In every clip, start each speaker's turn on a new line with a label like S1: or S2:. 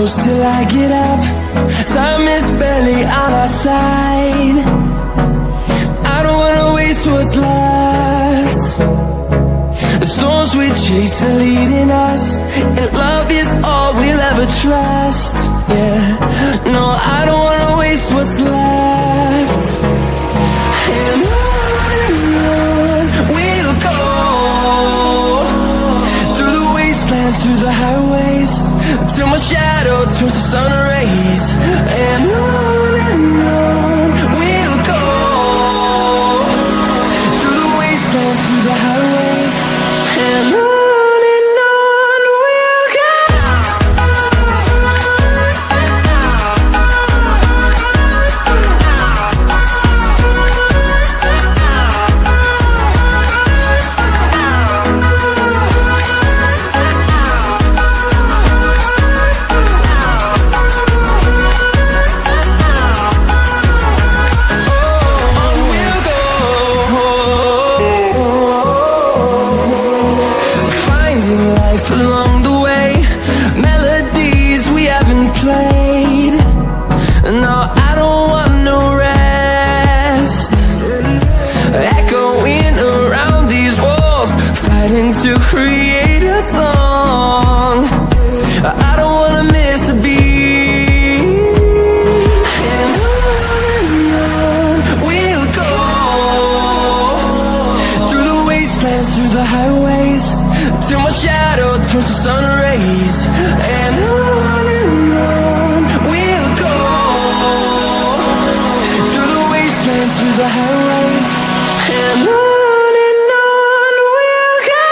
S1: close till I get up. Time is barely on our side. I don't wanna waste what's left. The storms we chase are leading us, and love is all we'll ever trust. Yeah, no, I don't wanna waste what's left. And on we'll go, through the wastelands, through the highways, till my shadow turns to sun rays. And on we'll go, through the wastelands, through the highways, and on we'll go. Along the way, melodies we haven't played. No, I don't want no rest. Echoing around these walls, fighting to create a song. I don't wanna miss a beat. And on we'll go, through the wastelands, through the highways, till my shadow turns to sun rays. And on we'll go, through the wastelands, through the highways, and on we'll go.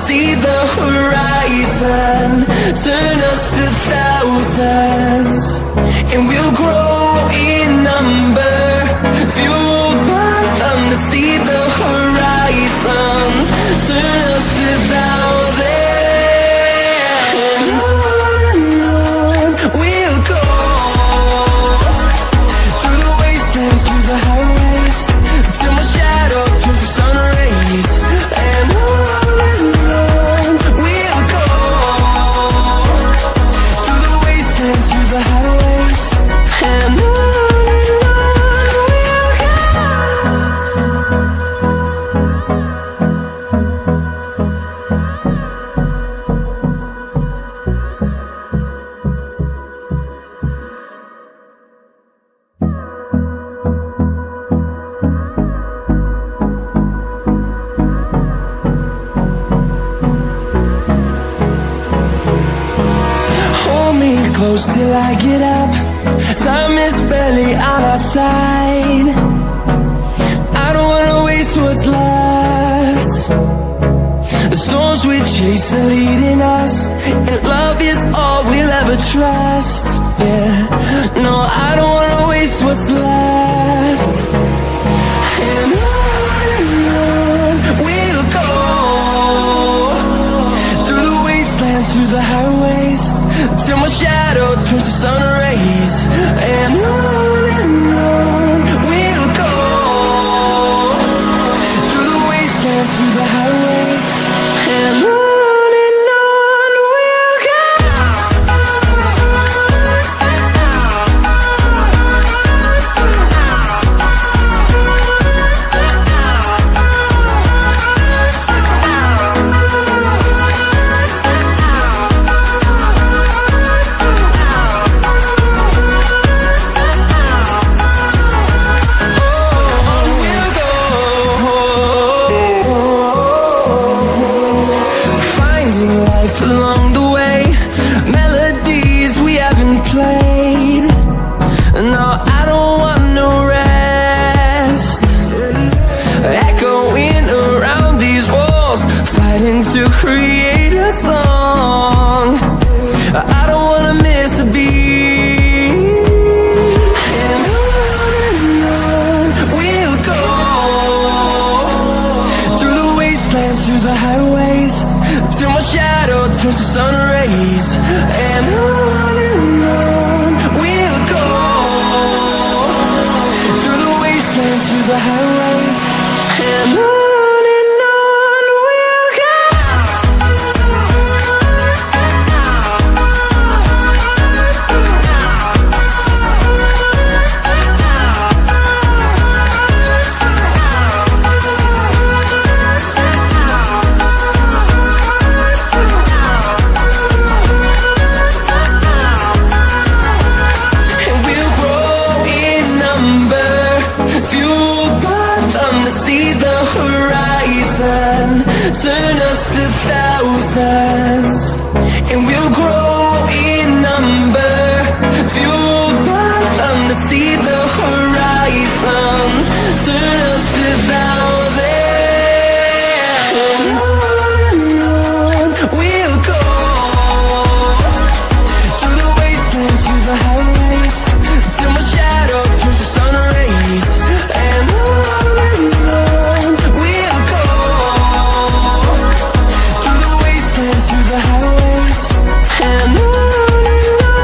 S1: See the horizon, turn us to thousands, and we'll grow in number. Fueled by them to see the horizon, turn us to thousands. And on we'll go, through the wastelands, through the highways, till my shadow turns to sun rays. And the highways, and on we'll go. Hold me close till I get up. Time is barely on our side. I don't wanna waste what's left. The storms we chase are leading us, and love is all we'll ever trust. Yeah, no, I don't wanna waste what's left. And on we'll go, through the wastelands, through the highways, till my shadow turns to sun rays. And on we'll go, through the wastelands, through the highways, and on we'll go. Along the way, melodies we haven't played. No, I don't want no rest. Echoing around these walls, fighting to create a song. I don't wanna miss a beat. And on till my shadow turns to sun rays. And on we'll go, through the wastelands, through the highways. And on we'll go. Turn us to thousands, and we'll grow in number, fueled by them to see the horizon. Turn us to thousands, and on we'll go, through the wastelands, through the highways, till my shadow turns to sun rays. And on we'll go, through the highways. And on we'll go.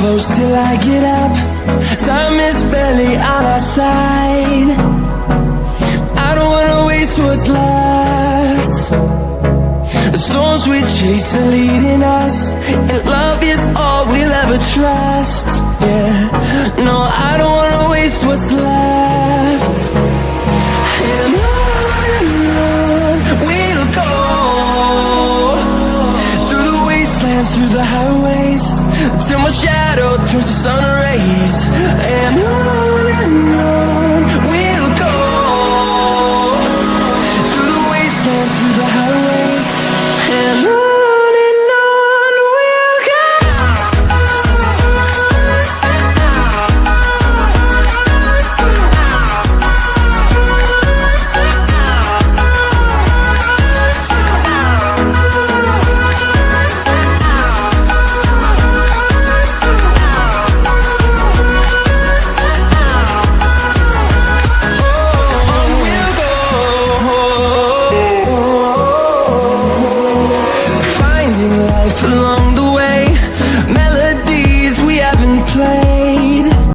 S1: Close till I get up, time is barely on our side. I don't wanna waste what's left. The storms we chase are leading us, and love is all we'll ever trust. Yeah, no, I don't wanna waste what's left. And on we'll go, through the wastelands, through the highways, till my shadow turns to sun rays. And on we'll go, through the wastelands, through the highways. And on we'll go. Alone